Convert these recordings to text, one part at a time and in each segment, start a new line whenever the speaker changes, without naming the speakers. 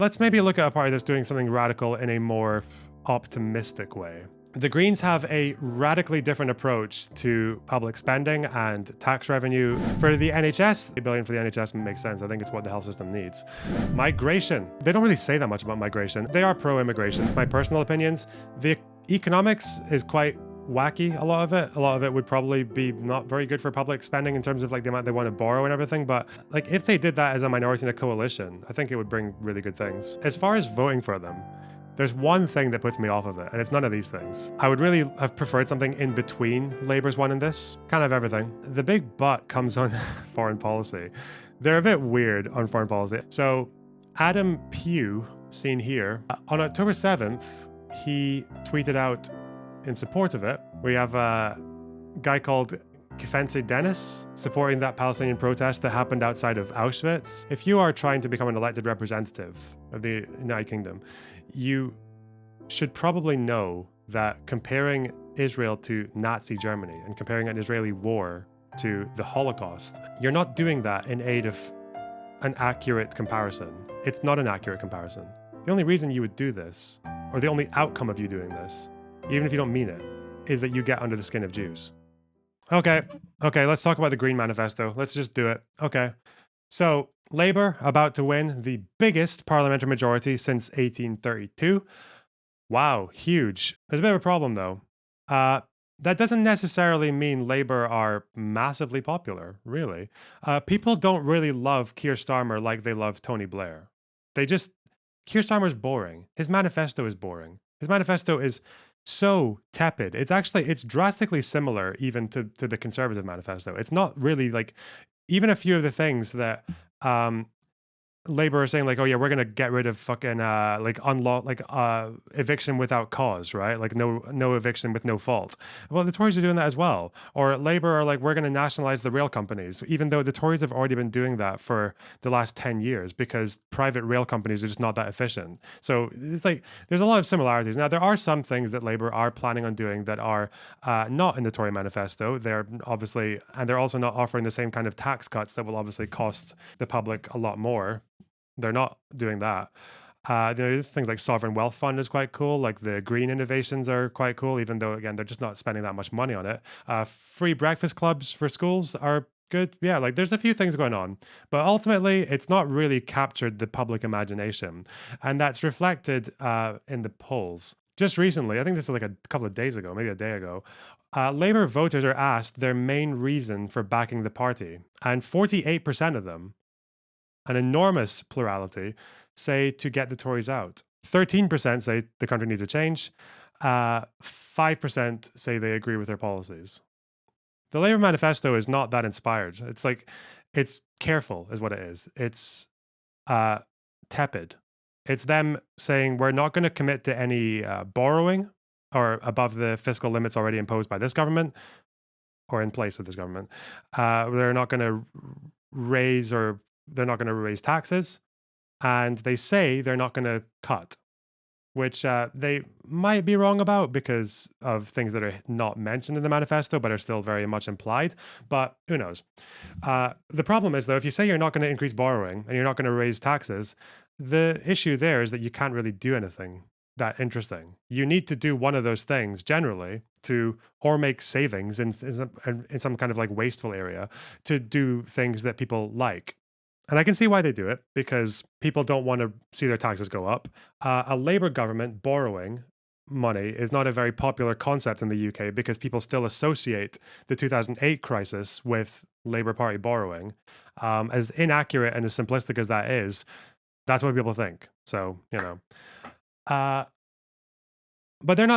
Let's maybe look at a party that's doing something radical in a more optimistic way. The Greens have a radically different approach to public spending and tax revenue. For the NHS, $1 billion for the NHS makes sense. I think it's what the health system needs. Migration. They don't really say that much about migration. They are pro-immigration. My personal opinions, the economics is quite wacky, a lot of it. A lot of it would probably be not very good for public spending in terms of like the amount they want to borrow and everything. But like if they did that as a minority in a coalition, I think it would bring really good things. As far as voting for them, there's one thing that puts me off of it, and it's none of these things. I would really have preferred something in between Labour's one and this. Kind of everything. The big but comes on foreign policy. They're a bit weird on foreign policy. So Adam Pugh, seen here, on October 7th, he tweeted out in support of it. We have a guy called Kefense Dennis supporting that Palestinian protest that happened outside of Auschwitz. If you are trying to become an elected representative of the United Kingdom, you should probably know that comparing Israel to Nazi Germany and comparing an Israeli war to the Holocaust, you're not doing that in aid of an accurate comparison. It's not an accurate comparison. The only reason you would do this, or the only outcome of you doing this, even if you don't mean it, is that you get under the skin of Jews. Okay, let's talk about the Green Manifesto. Let's just do it. Okay. So, Labour about to win the biggest parliamentary majority since 1832. Wow, huge. There's a bit of a problem though. That doesn't necessarily mean Labour are massively popular, really. People don't really love Keir Starmer like they love Tony Blair. Keir Starmer's boring. His manifesto is boring. His manifesto is so tepid. It's drastically similar even to the Conservative manifesto. It's not really like, even a few of the things that Labour are saying, like, oh yeah, we're gonna get rid of fucking eviction without cause, right? Like no eviction with no fault. Well, the Tories are doing that as well. Or Labour are like, we're gonna nationalise the rail companies, even though the Tories have already been doing that for the last 10 years because private rail companies are just not that efficient. So it's like there's a lot of similarities. Now there are some things that Labour are planning on doing that are not in the Tory manifesto. They're obviously, and they're also not offering the same kind of tax cuts that will obviously cost the public a lot more. They're not doing that. There are things like Sovereign Wealth Fund is quite cool. Like the green innovations are quite cool, even though, again, they're just not spending that much money on it. Free breakfast clubs for schools are good. Yeah, like there's a few things going on. But ultimately, it's not really captured the public imagination. And that's reflected in the polls. Just recently, I think this is like a couple of days ago, maybe a day ago, Labour voters are asked their main reason for backing the party. And 48% of them, an enormous plurality, say to get the Tories out. 13% say the country needs a change. 5% say they agree with their policies. The Labour manifesto is not that inspired. It's like, it's careful is what it is. It's tepid. It's them saying we're not going to commit to any borrowing or above the fiscal limits already imposed by this government or in place with this government. They're not going to raise taxes, and they say they're not going to cut, which they might be wrong about because of things that are not mentioned in the manifesto but are still very much implied, but who knows. The problem is, though, if you say you're not going to increase borrowing and you're not going to raise taxes, the issue there is that you can't really do anything that interesting. You need to do one of those things generally or make savings in some kind of like wasteful area to do things that people like. And I can see why they do it, because people don't want to see their taxes go up. A Labour government borrowing money is not a very popular concept in the UK because people still associate the 2008 crisis with Labour Party borrowing. As inaccurate and as simplistic as that is, that's what people think. So, you know. But they're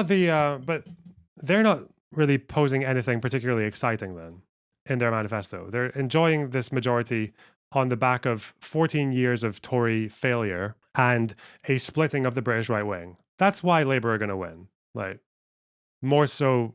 not really posing anything particularly exciting then in their manifesto. They're enjoying this majority on the back of 14 years of Tory failure and a splitting of the British right wing. That's why Labour are going to win. Like, more so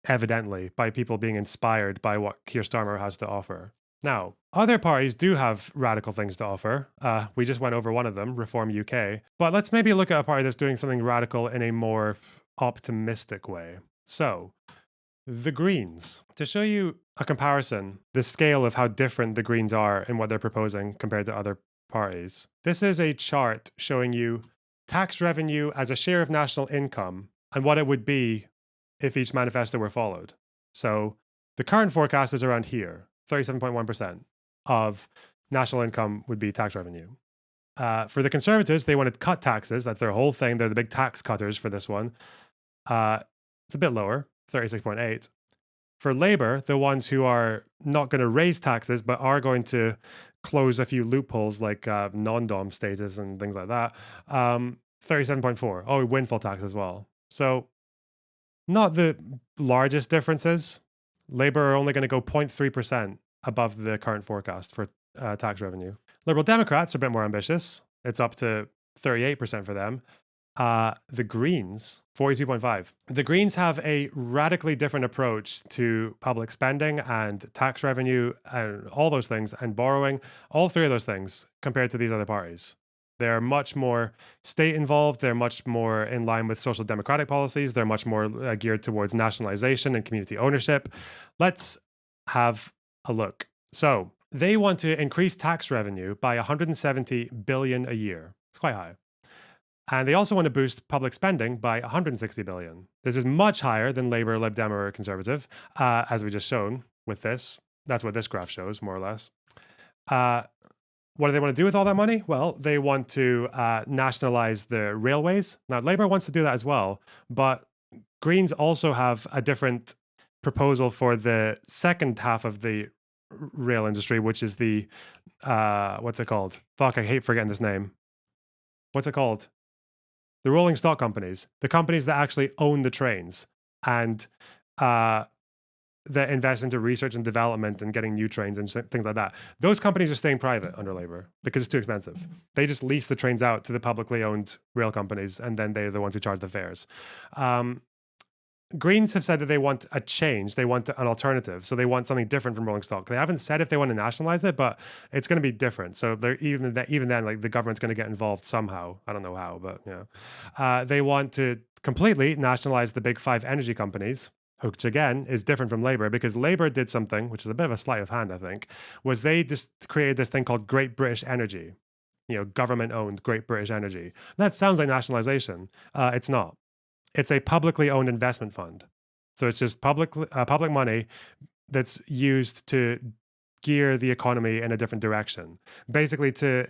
evidently by people being inspired by what Keir Starmer has to offer. Now, other parties do have radical things to offer. We just went over one of them, Reform UK. But let's maybe look at a party that's doing something radical in a more optimistic way. So, the Greens. To show you a comparison, the scale of how different the Greens are in what they're proposing compared to other parties. This is a chart showing you tax revenue as a share of national income and what it would be if each manifesto were followed. So the current forecast is around here, 37.1% of national income would be tax revenue. For the Conservatives, they wanted to cut taxes. That's their whole thing. They're the big tax cutters for this one. It's a bit lower, 36.8. For Labour, the ones who are not going to raise taxes but are going to close a few loopholes like non-dom status and things like that, 37.4. Oh, windfall tax as well. So not the largest differences. Labour are only going to go 0.3% above the current forecast for tax revenue. Liberal Democrats are a bit more ambitious. It's up to 38% for them. The Greens, 42.5. The Greens have a radically different approach to public spending and tax revenue and all those things and borrowing, all three of those things compared to these other parties. They're much more state involved. They're much more in line with social democratic policies. They're much more geared towards nationalization and community ownership. Let's have a look. So they want to increase tax revenue by 170 billion a year. It's quite high. And they also want to boost public spending by 160 billion. This is much higher than Labour, Lib Dem, or Conservative, as we just shown with this. That's what this graph shows, more or less. What do they want to do with all that money? Well, they want to nationalize the railways. Now, Labour wants to do that as well, but Greens also have a different proposal for the second half of the rail industry, which is the, what's it called? Fuck, I hate forgetting this name. What's it called? The rolling stock companies, the companies that actually own the trains and that invest into research and development and getting new trains and things like that. Those companies are staying private under Labour because it's too expensive. They just lease the trains out to the publicly owned rail companies, and then they're the ones who charge the fares. Greens have said that they want a change. They want an alternative. So they want something different from rolling stock. They haven't said if they want to nationalize it, but it's going to be different. So they're even then, like the government's going to get involved somehow. I don't know how, but yeah. They want to completely nationalize the big five energy companies, which again is different from Labour because Labour did something, which is a bit of a sleight of hand, I think, was they just created this thing called Great British Energy, government-owned Great British Energy. That sounds like nationalization. It's not. It's a publicly owned investment fund. So it's just public money that's used to gear the economy in a different direction, basically to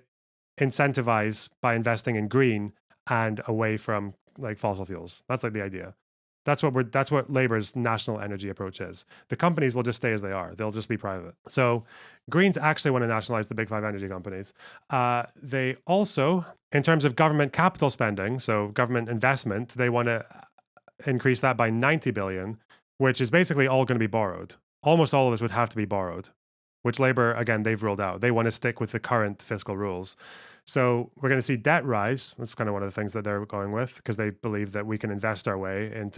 incentivize by investing in green and away from like fossil fuels. That's like the idea. That's what Labour's national energy approach is. The companies will just stay as they are. They'll just be private. So Greens actually want to nationalize the big five energy companies. They also, in terms of government capital spending, so government investment, they want to increase that by 90 billion, which is basically all going to be borrowed. Almost all of this would have to be borrowed, which Labour, again, they've ruled out. They want to stick with the current fiscal rules. So we're going to see debt rise. That's kind of one of the things that they're going with because they believe that we can invest our way in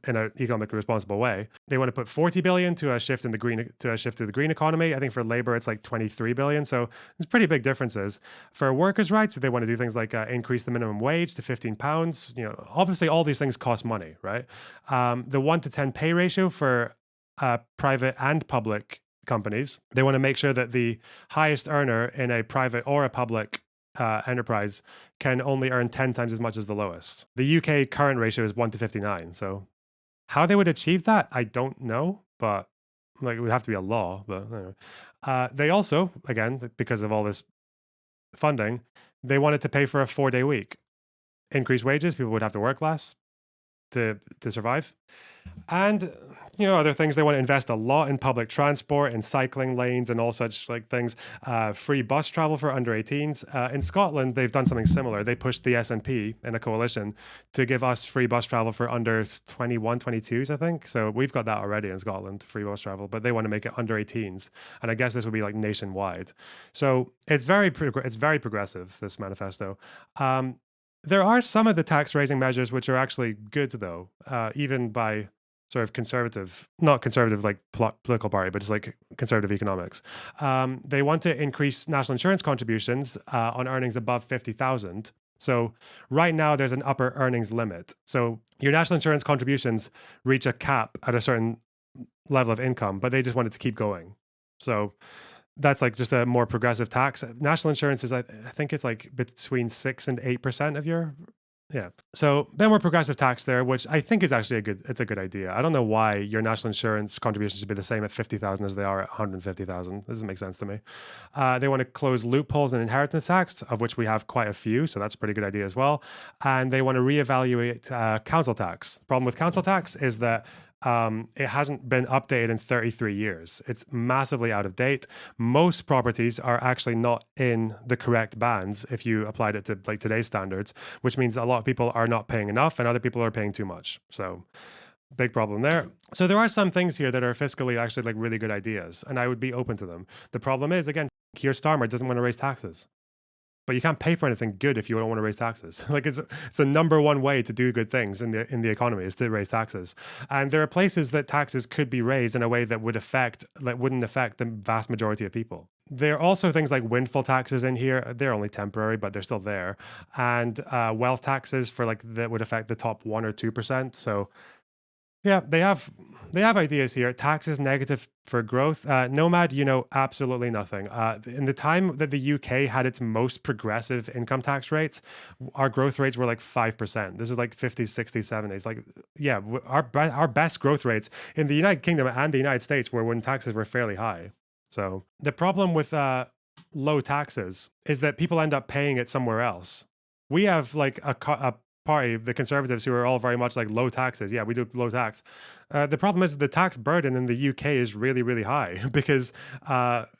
an economically responsible way. They want to put 40 billion to a shift to the green economy. I think for Labour it's like 23 billion. So there's pretty big differences. For workers' rights, they want to do things like increase the minimum wage to £15. Obviously all these things cost money, right? The 1-to-10 pay ratio for private and public companies. They want to make sure that the highest earner in a private or a public enterprise can only earn 10 times as much as the lowest. The UK current ratio is 1-to-59. So how they would achieve that, I don't know, but like it would have to be a law. But anyway. They also, again, because of all this funding, they wanted to pay for a 4-day week. Increase wages, people would have to work less to survive. And other things, they want to invest a lot in public transport, in cycling lanes and all such like things. Free bus travel for under 18s. In Scotland, they've done something similar. They pushed the SNP in a coalition to give us free bus travel for under 21, 22s, I think. So we've got that already in Scotland, free bus travel, but they want to make it under 18s. And I guess this would be like nationwide. So it's very progressive, this manifesto. There are some of the tax raising measures which are actually good, though, even by sort of conservative, not conservative like political party, but just like conservative economics. They want to increase national insurance contributions on earnings above 50,000. So right now there's an upper earnings limit. So your national insurance contributions reach a cap at a certain level of income, but they just want it to keep going. So That's like just a more progressive tax. National insurance is, I think it's like between 6 and 8% of your, yeah. So a bit more progressive tax there, which I think is actually it's a good idea. I don't know why your national insurance contributions should be the same at 50,000 as they are at 150,000. This doesn't make sense to me. They want to close loopholes in inheritance tax, of which we have quite a few, so that's a pretty good idea as well. And they want to reevaluate council tax. The problem with council tax is that it hasn't been updated in 33 years. It's massively out of date. Most properties are actually not in the correct bands if you applied it to like today's standards, which means a lot of people are not paying enough and other people are paying too much. So big problem there. So there are some things here that are fiscally actually like really good ideas, and I would be open to them. The problem is, again, Keir Starmer doesn't want to raise taxes. But you can't pay for anything good if you don't want to raise taxes. Like it's the number one way to do good things in the economy is to raise taxes. And there are places that taxes could be raised in a way that wouldn't affect the vast majority of people. There are also things like windfall taxes in here. They're only temporary, but they're still there. And wealth taxes for like that would affect the top 1 or 2%. So yeah, they have ideas here. Tax is negative for growth. Nomad, absolutely nothing. In the time that the UK had its most progressive income tax rates, our growth rates were like 5%. This is like 50s, 60s, 70s. Like, yeah, our best growth rates in the United Kingdom and the United States were when taxes were fairly high. So the problem with low taxes is that people end up paying it somewhere else. We have like a party, the Conservatives, who are all very much like low taxes. Yeah, we do low tax. The problem is the tax burden in the UK is really, really high because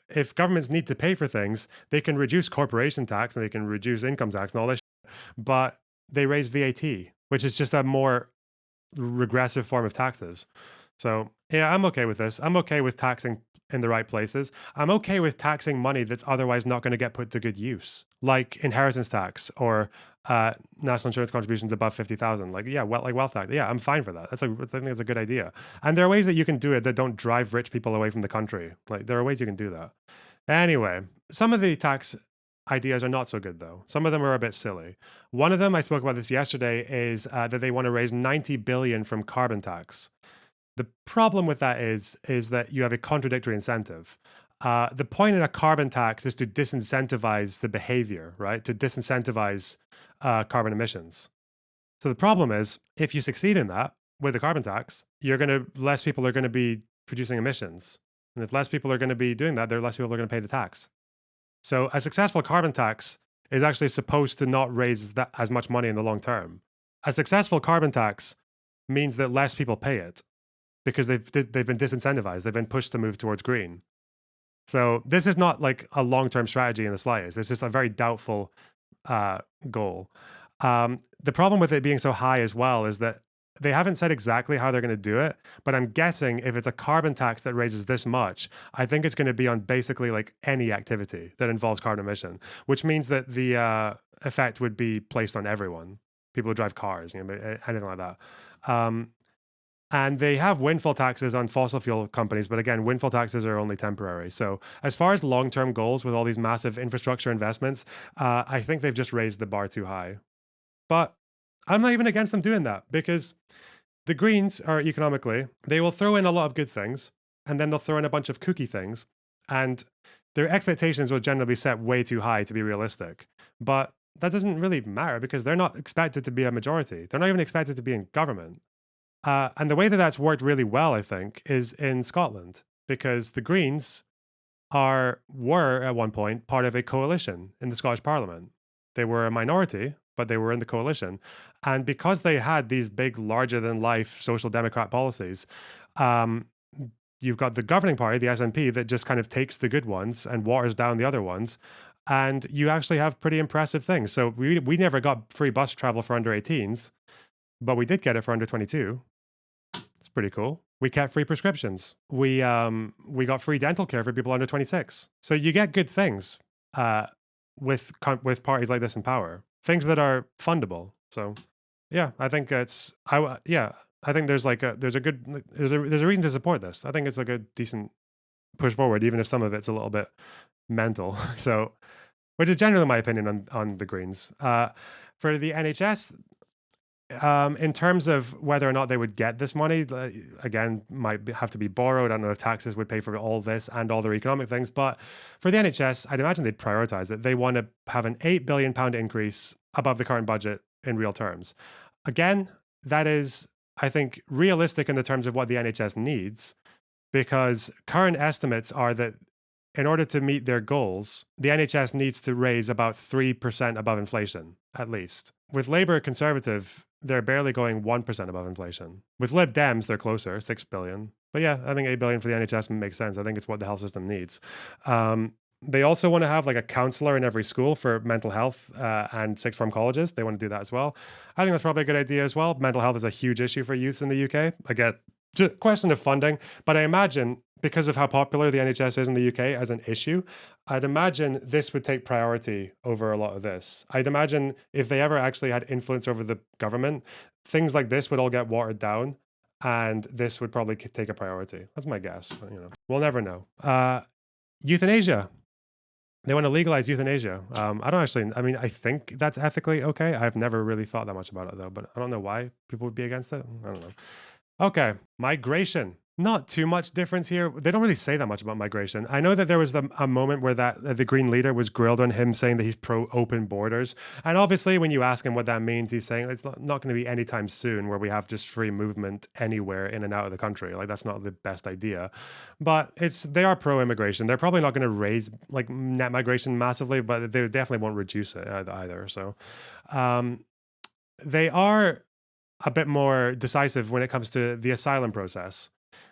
if governments need to pay for things, they can reduce corporation tax and they can reduce income tax and all this shit, but they raise VAT, which is just a more regressive form of taxes. So yeah, I'm okay with this. I'm okay with taxing in the right places. I'm okay with taxing money that's otherwise not going to get put to good use, like inheritance tax or national insurance contributions above 50,000. Like, yeah, like wealth tax. Yeah, I'm fine for that. I think that's a good idea. And there are ways that you can do it that don't drive rich people away from the country. Like, there are ways you can do that. Anyway, some of the tax ideas are not so good, though. Some of them are a bit silly. One of them, I spoke about this yesterday, is that they want to raise 90 billion from carbon tax. The problem with that is that you have a contradictory incentive. The point in a carbon tax is to disincentivize the behavior, right? To disincentivize carbon emissions. So the problem is, if you succeed in that with the carbon tax, less people are going to be producing emissions. And if less people are going to be doing that, less people are going to pay the tax. So a successful carbon tax is actually supposed to not raise that as much money in the long term. A successful carbon tax means that less people pay it, because they've been disincentivized. They've been pushed to move towards green. So this is not like a long-term strategy in the slightest. It's just a very doubtful goal. The problem with it being so high as well is that they haven't said exactly how they're going to do it, but I'm guessing if it's a carbon tax that raises this much, I think it's going to be on basically like any activity that involves carbon emission, which means that the effect would be placed on everyone. People who drive cars, anything like that. And they have windfall taxes on fossil fuel companies, but again, windfall taxes are only temporary. So as far as long-term goals with all these massive infrastructure investments, I think they've just raised the bar too high. But I'm not even against them doing that, because the Greens are economically, they will throw in a lot of good things, and then they'll throw in a bunch of kooky things, and their expectations will generally be set way too high to be realistic. But that doesn't really matter because they're not expected to be a majority. They're not even expected to be in government. And the way that that's worked really well, I think, is in Scotland, because the Greens were at one point part of a coalition in the Scottish Parliament. They were a minority, but they were in the coalition. And because they had these big, larger-than-life social democrat policies, you've got the governing party, the SNP, that just kind of takes the good ones and waters down the other ones. And you actually have pretty impressive things. So we never got free bus travel for under 18s, but we did get it for under 22. It's pretty cool. We kept free prescriptions. We got free dental care for people under 26. So you get good things with parties like this in power. Things that are fundable. So yeah, I think I think there's a reason to support this. I think it's a good, decent push forward, even if some of it's a little bit mental. So, which is generally my opinion on the Greens. For the NHS, In terms of whether or not they would get this money, again, have to be borrowed. I don't know if taxes would pay for all this and all their economic things. But for the NHS, I'd imagine they'd prioritize it. They want to have an £8 billion increase above the current budget in real terms. Again, that is, I think, realistic in the terms of what the NHS needs, because current estimates are that in order to meet their goals, the NHS needs to raise about 3% above inflation, at least. With Labour Conservative, they're barely going 1% above inflation. With Lib Dems, they're closer, 6 billion. But yeah, I think 8 billion for the NHS makes sense. I think it's what the health system needs. They also want to have like a counselor in every school for mental health and sixth form colleges. They want to do that as well. I think that's probably a good idea as well. Mental health is a huge issue for youth in the UK. I get just question of funding, but I imagine because of how popular the NHS is in the UK as an issue, I'd imagine this would take priority over a lot of this. I'd imagine if they ever actually had influence over the government, things like this would all get watered down and this would probably take a priority. That's my guess, but, we'll never know. Euthanasia. They want to legalize euthanasia. I think that's ethically okay. I've never really thought that much about it though, but I don't know why people would be against it. I don't know. Okay, migration. Not too much difference here. They don't really say that much about migration. I know that there was a moment where the Green leader was grilled on him saying that he's pro open borders. And obviously, when you ask him what that means, he's saying it's not going to be anytime soon where we have just free movement anywhere in and out of the country. Like, that's not the best idea. But they are pro immigration. They're probably not going to raise like net migration massively, but they definitely won't reduce it either. So they are a bit more decisive when it comes to the asylum process.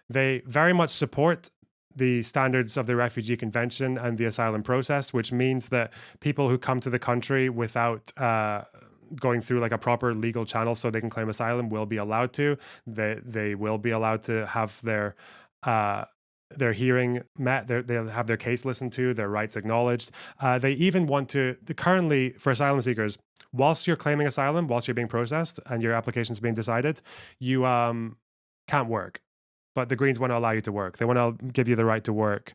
They very much support the standards of the Refugee Convention and the asylum process, which means that people who come to the country without going through like a proper legal channel so they can claim asylum will be allowed to. They will be allowed to have their hearing met, they'll have their case listened to, their rights acknowledged. They even want to, currently for asylum seekers, whilst you're claiming asylum, whilst you're being processed and your application's being decided, you can't work. But the Greens want to allow you to work. They want to give you the right to work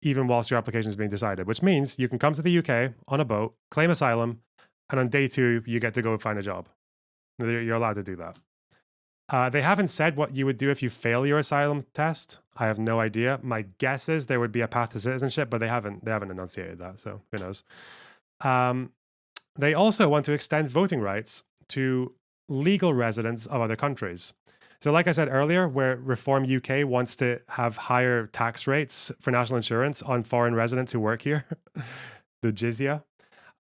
even whilst your application is being decided, which means you can come to the UK on a boat, claim asylum, and on day 2, you get to go find a job. You're allowed to do that. They haven't said what you would do if you fail your asylum test. I have no idea. My guess is there would be a path to citizenship, but they haven't enunciated that, so who knows. They also want to extend voting rights to legal residents of other countries. So like I said earlier, where Reform UK wants to have higher tax rates for national insurance on foreign residents who work here, the jizya,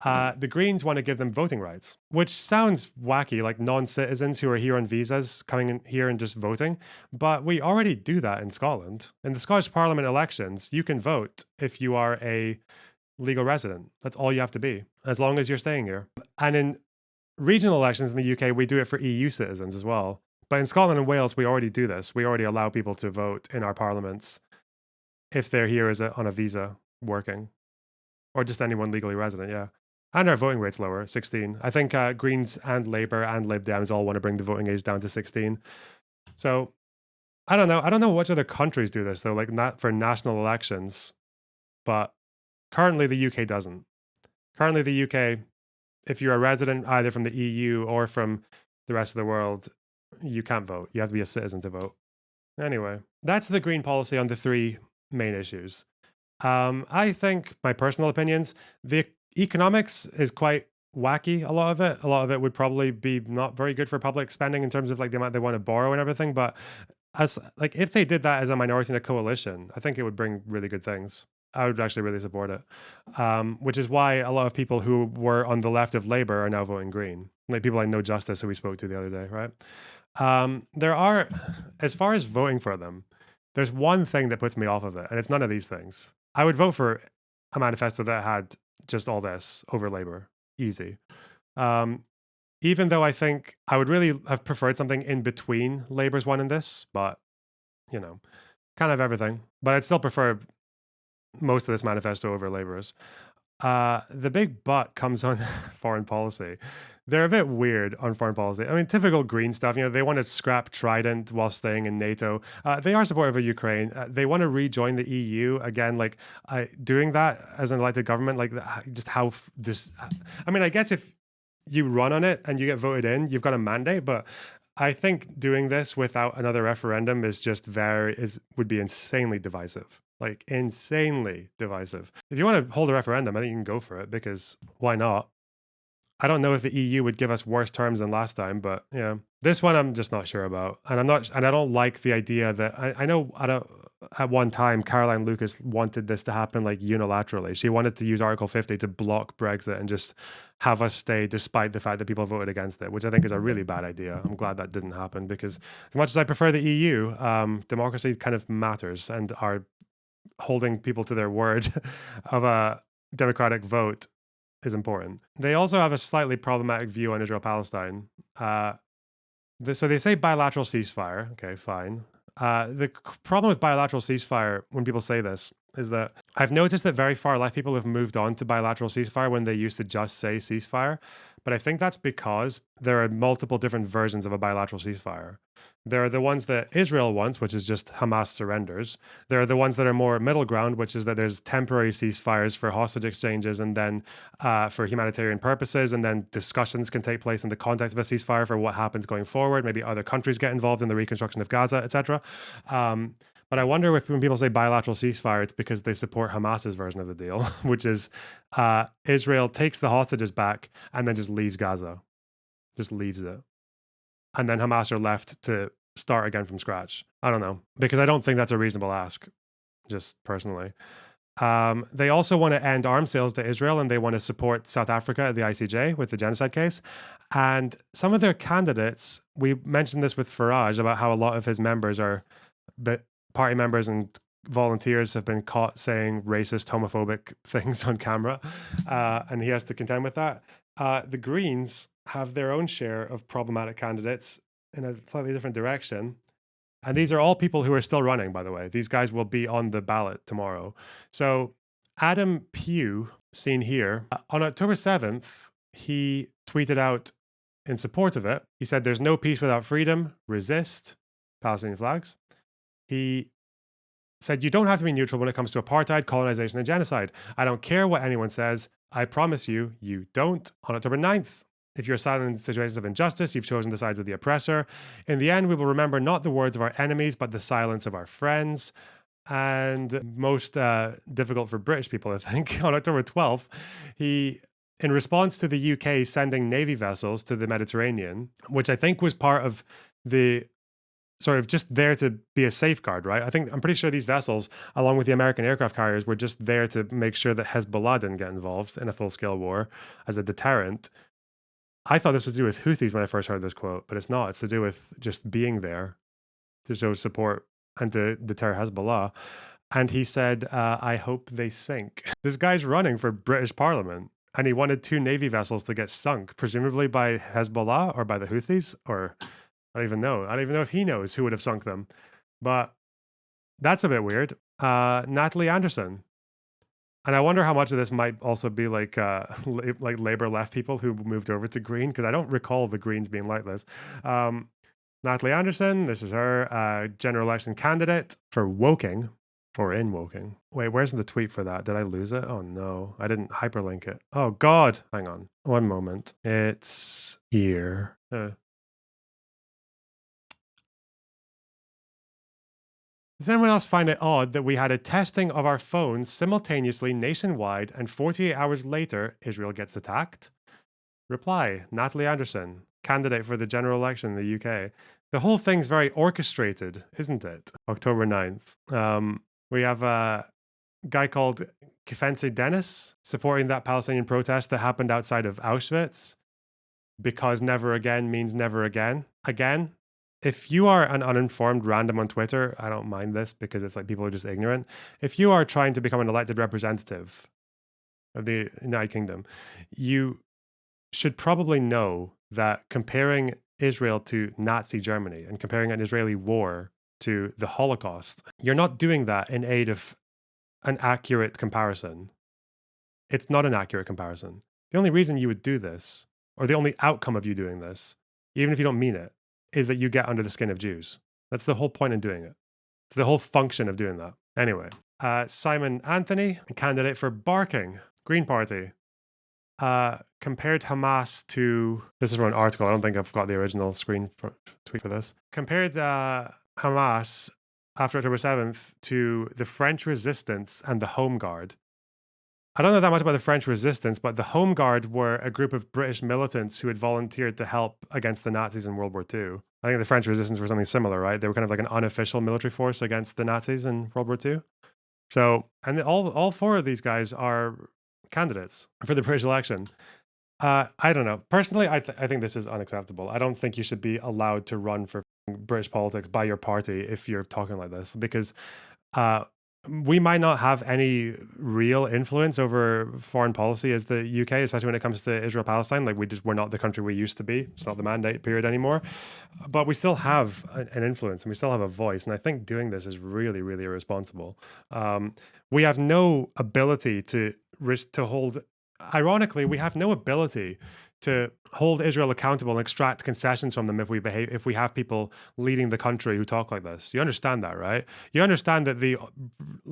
the Greens want to give them voting rights, which sounds wacky, like non-citizens who are here on visas coming in here and just voting. But we already do that in Scotland. In the Scottish Parliament elections, you can vote if you are a legal resident. That's all you have to be, as long as you're staying here. And in regional elections in the UK, we do it for EU citizens as well. But in Scotland and Wales, we already do this. We already allow people to vote in our parliaments if they're here on a visa working, or just anyone legally resident, yeah. And our voting rate's lower, 16. I think Greens and Labour and Lib Dems all want to bring the voting age down to 16. So I don't know. I don't know which other countries do this, though, like not for national elections. But currently the UK doesn't. Currently the UK, if you're a resident either from the EU or from the rest of the world, you can't vote. You have to be a citizen to vote. Anyway, that's the Green policy on the 3 main issues. I think, my personal opinions, the economics is quite wacky, a lot of it. A lot of it would probably be not very good for public spending in terms of like the amount they want to borrow and everything. But if they did that as a minority in a coalition, I think it would bring really good things. I would actually really support it, which is why a lot of people who were on the left of Labour are now voting Green. Like people like No Justice, who we spoke to the other day, right? There are, as far as voting for them, there's one thing that puts me off of it, and it's none of these things. I would vote for a manifesto that had just all this over Labour. Easy. Even though I think I would really have preferred something in between Labour's one and this, but, kind of everything. But I'd still prefer most of this manifesto over Labour's. The big but comes on foreign policy. They're a bit weird on foreign policy. I mean, typical Green stuff. They want to scrap Trident while staying in NATO. They are supportive of Ukraine. They want to rejoin the EU again. Like doing that as an elected government, like just how this. I mean, I guess if you run on it and you get voted in, you've got a mandate. But I think doing this without another referendum is just would be insanely divisive. Like insanely divisive. If you want to hold a referendum, I think you can go for it because why not? I don't know if the EU would give us worse terms than last time, but yeah, this one I'm just not sure about, and I don't like the idea that I know at one time Caroline Lucas wanted this to happen like unilaterally. She wanted to use Article 50 to block Brexit and just have us stay, despite the fact that people voted against it, which I think is a really bad idea. I'm glad that didn't happen because as much as I prefer the EU, democracy kind of matters, and our holding people to their word of a democratic vote is important. They also have a slightly problematic view on Israel-Palestine. So they say bilateral ceasefire. Okay, fine. The problem with bilateral ceasefire, when people say this, is that I've noticed that very far left people have moved on to bilateral ceasefire when they used to just say ceasefire. But I think that's because there are multiple different versions of a bilateral ceasefire. There are the ones that Israel wants, which is just Hamas surrenders. There are the ones that are more middle ground, which is that there's temporary ceasefires for hostage exchanges and then for humanitarian purposes. And then discussions can take place in the context of a ceasefire for what happens going forward. Maybe other countries get involved in the reconstruction of Gaza, etc. But I wonder if when people say bilateral ceasefire, it's because they support Hamas's version of the deal, which is Israel takes the hostages back and then just leaves Gaza, just leaves it. And then Hamas are left to start again from scratch. I don't know, because I don't think that's a reasonable ask, just personally. They also want to end arms sales to Israel, and they want to support South Africa at the ICJ with the genocide case. And some of their candidates, we mentioned this with Farage about how a lot of his members are party members and volunteers have been caught saying racist, homophobic things on camera, and he has to contend with that. The Greens have their own share of problematic candidates in a slightly different direction. And these are all people who are still running, by the way. These guys will be on the ballot tomorrow. So Adam Pugh, seen here, on October 7th, he tweeted out in support of it. He said, "There's no peace without freedom. Resist Palestinian flags." He said, "You don't have to be neutral when it comes to apartheid, colonization, and genocide. I don't care what anyone says. I promise you, you don't." On October 9th, "If you're silent in situations of injustice, you've chosen the sides of the oppressor. In the end, we will remember not the words of our enemies, but the silence of our friends." And most difficult for British people, I think, on October 12th, he, in response to the UK sending Navy vessels to the Mediterranean, which I think was part of the sort of just there to be a safeguard, right? I'm pretty sure these vessels, along with the American aircraft carriers, were just there to make sure that Hezbollah didn't get involved in a full-scale war as a deterrent. I thought this was to do with Houthis when I first heard this quote, but it's not. It's to do with just being there to show support and to deter Hezbollah. And he said, "I hope they sink." This guy's running for British Parliament, and he wanted 2 Navy vessels to get sunk, presumably by Hezbollah or by the Houthis, or I don't even know. I don't even know if he knows who would have sunk them. But that's a bit weird. Natalie Anderson. And I wonder how much of this might also be like like Labour left people who moved over to Green, because I don't recall the Greens being like this. Natalie Anderson, this is her general election candidate for Woking, or in Woking. Wait, where's the tweet for that? Did I lose it? Oh no, I didn't hyperlink it. Oh God, hang on. One moment. It's here. Does anyone else find it odd that we had a testing of our phones simultaneously nationwide and 48 hours later, Israel gets attacked? Reply, Natalie Anderson, candidate for the general election in the UK. The whole thing's very orchestrated, isn't it? October 9th. We have a guy called Kefensi Dennis supporting that Palestinian protest that happened outside of Auschwitz, because never again means never again. Again. If you are an uninformed random on Twitter, I don't mind this because it's like people are just ignorant. If you are trying to become an elected representative of the United Kingdom, you should probably know that comparing Israel to Nazi Germany and comparing an Israeli war to the Holocaust, you're not doing that in aid of an accurate comparison. It's not an accurate comparison. The only reason you would do this, or the only outcome of you doing this, even if you don't mean it, is that you get under the skin of Jews. That's the whole point in doing it. It's the whole function of doing that. Anyway, Simon Anthony, candidate for Barking, Green Party. compared Hamas to, this is from an article, I don't think I've got the original tweet for this, compared Hamas after October 7th to the French resistance and the Home Guard. I don't know that much about the French resistance, but the Home Guard were a group of British militants who had volunteered to help against the Nazis in World War II. I think the French resistance were something similar, right? They were kind of like an unofficial military force against the Nazis in World War II. So, and all four of these guys are candidates for the British election. I don't know. Personally, I think this is unacceptable. I don't think you should be allowed to run for British politics by your party if you're talking like this, because we might not have any real influence over foreign policy as the UK, especially when it comes to Israel-Palestine. Like we're not the country we used to be. It's not the mandate period anymore. But we still have an influence and we still have a voice. And I think doing this is really, really irresponsible. We have no ability to hold. Ironically, we have no ability to hold Israel accountable and extract concessions from them if we have people leading the country who talk like this. You understand that, right? You understand that the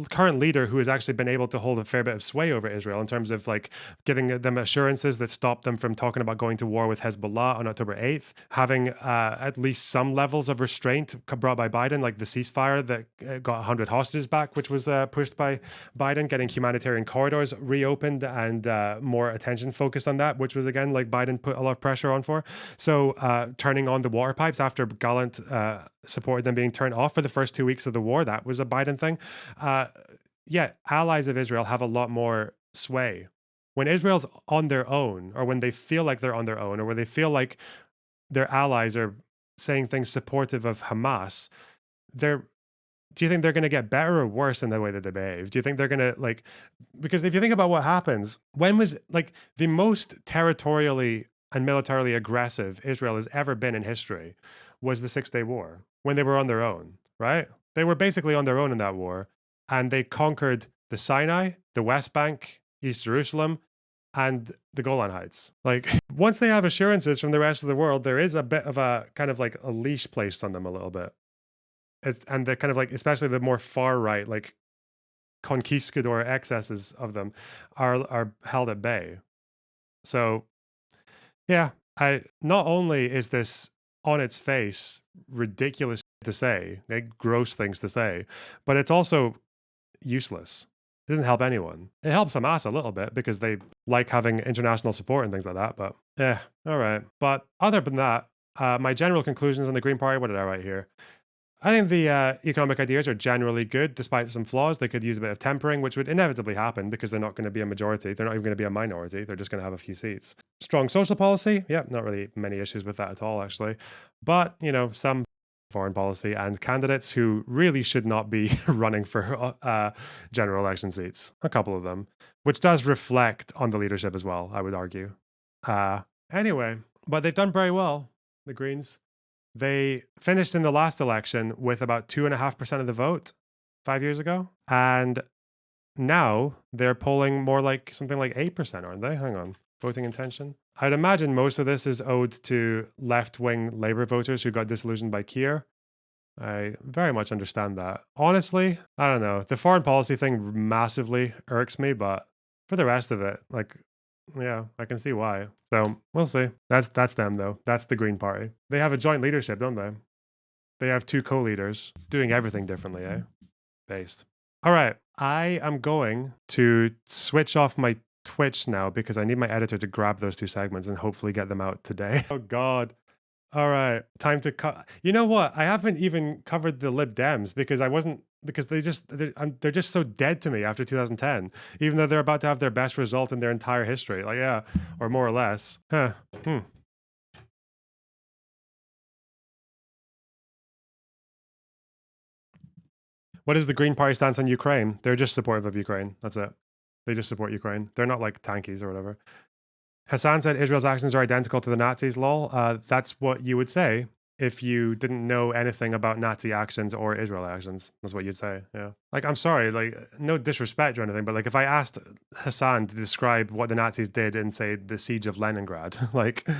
current leader who has actually been able to hold a fair bit of sway over Israel in terms of like giving them assurances that stopped them from talking about going to war with Hezbollah on October 8th, having at least some levels of restraint brought by Biden, like the ceasefire that got 100 hostages back, which was pushed by Biden, getting humanitarian corridors reopened and more attention focused on that, which was again like Biden put a lot of pressure on for. So turning on the water pipes after Gallant supported them being turned off for the first 2 weeks of the war, that was a Biden thing. Yeah, allies of Israel have a lot more sway. When Israel's on their own, or when they feel like they're on their own, or when they feel like their allies are saying things supportive of Hamas, do you think they're going to get better or worse in the way that they behave? Do you think they're going to because if you think about what happens, when was like the most territorially and militarily aggressive Israel has ever been in history was the 6 Day War, when they were on their own, right? They were basically on their own in that war, and they conquered the Sinai, the West Bank, East Jerusalem, and the Golan Heights. Like once they have assurances from the rest of the world, there is a bit of a kind of like a leash placed on them a little bit. And the kind of like, especially the more far right, like conquistador excesses of them are held at bay. So yeah, not only is this on its face ridiculous to say, like gross things to say, but it's also useless. It doesn't help anyone. It helps Hamas a little bit because they like having international support and things like that, but yeah, all right. But other than that, my general conclusions on the Green Party, what did I write here? I think the economic ideas are generally good, despite some flaws. They could use a bit of tempering, which would inevitably happen because they're not going to be a majority. They're not even going to be a minority. They're just going to have a few seats. Strong social policy. Yeah, not really many issues with that at all, actually. But, some foreign policy and candidates who really should not be running for general election seats. A couple of them, which does reflect on the leadership as well, I would argue. Anyway, but they've done very well, the Greens. They finished in the last election with about 2.5% of the vote 5 years ago. And now they're polling more like something like 8%, aren't they? Hang on. Voting intention. I'd imagine most of this is owed to left-wing Labour voters who got disillusioned by Keir. I very much understand that. Honestly, I don't know. The foreign policy thing massively irks me, but for the rest of it, yeah, I can see why. So we'll see. That's them though. That's the Green Party. They have a joint leadership, don't they? They have two co-leaders doing everything differently, eh? Based. All right. I am going to switch off my Twitch now because I need my editor to grab those two segments and hopefully get them out today. Oh God. All right. Time to cut. You know what? I haven't even covered the Lib Dems because they're just so dead to me after 2010, even though they're about to have their best result in their entire history. Like, yeah, or more or less. Huh. What is the Green Party stance on Ukraine? They're just supportive of Ukraine. That's it. They just support Ukraine. They're not like tankies or whatever. Hassan said Israel's actions are identical to the Nazis, lol. That's what you would say if you didn't know anything about Nazi actions or Israel actions. That's what you'd say, yeah. Like, I'm sorry, like, no disrespect or anything, but like, if I asked Hassan to describe what the Nazis did in, say, the siege of Leningrad, like, do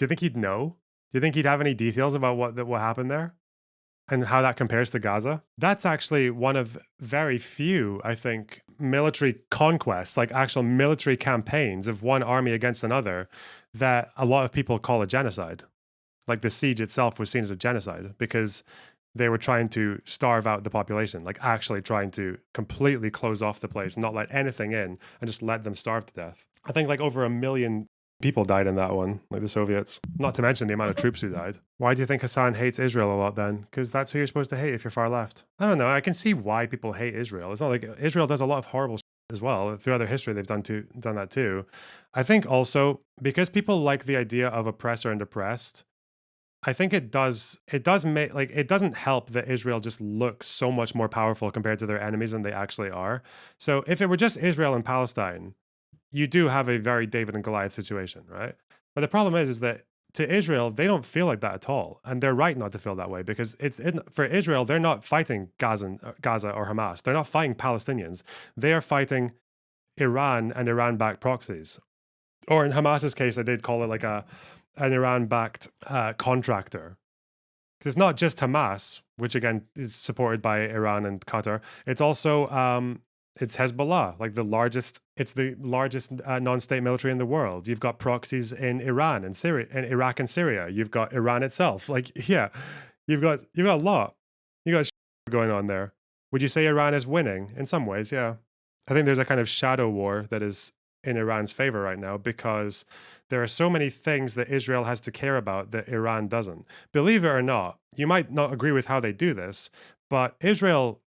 you think he'd know? Do you think he'd have any details about what happened there? and how that compares to Gaza. That's actually one of very few, I think, military conquests, like actual military campaigns of one army against another, that a lot of people call a genocide. Like the siege itself was seen as a genocide because they were trying to starve out the population, like actually trying to completely close off the place, not let anything in, and just let them starve to death. I think like over 1 million people died in that one, like the Soviets. Not to mention the amount of troops who died. Why do you think Hassan hates Israel a lot then? Because that's who you're supposed to hate if you're far left. I don't know. I can see why people hate Israel. It's not like Israel does a lot of horrible shit as well. Throughout their history, they've done that too. I think also because people like the idea of oppressor and oppressed, I think it does make, like, it doesn't help that Israel just looks so much more powerful compared to their enemies than they actually are. So if it were just Israel and Palestine, you do have a very David and Goliath situation, right? But the problem is that to Israel, they don't feel like that at all, and they're right not to feel that way because for Israel, they're not fighting Gaza or Hamas. They're not fighting Palestinians. They are fighting Iran and Iran-backed proxies, or in Hamas's case, they did call it like an Iran-backed contractor. Because it's not just Hamas, which again is supported by Iran and Qatar. It's also it's Hezbollah, like it's the largest non-state military in the world. You've got proxies in Iran and Syria, and Iraq and Syria. You've got Iran itself. Like, yeah, you've got a lot. You got going on there. Would you say Iran is winning? In some ways, yeah. I think there's a kind of shadow war that is in Iran's favor right now because there are so many things that Israel has to care about that Iran doesn't. Believe it or not, you might not agree with how they do this, but Israel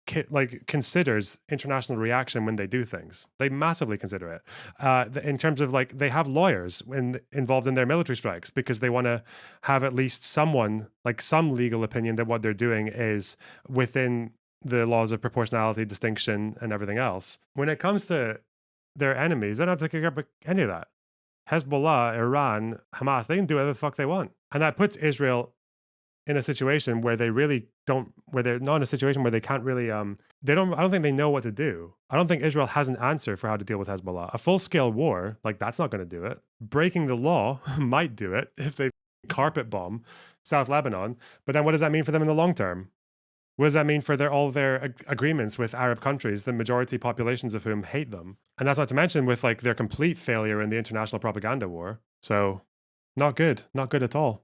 considers international reaction when they do things. They massively consider it. In terms of like they have lawyers involved in their military strikes because they want to have at least someone, like some legal opinion that what they're doing is within the laws of proportionality, distinction, and everything else. When it comes to their enemies, they don't have to care about any of that. Hezbollah, Iran, Hamas, they can do whatever the fuck they want. And that puts Israel in a situation where they really don't, where they're not in a situation where they can't really, I don't think they know what to do. I don't think Israel has an answer for how to deal with Hezbollah. A full-scale war, like that's not going to do it. Breaking the law might do it if they carpet bomb South Lebanon. But then what does that mean for them in the long term? What does that mean for all their agreements with Arab countries, the majority populations of whom hate them? And that's not to mention with like their complete failure in the international propaganda war. So not good at all.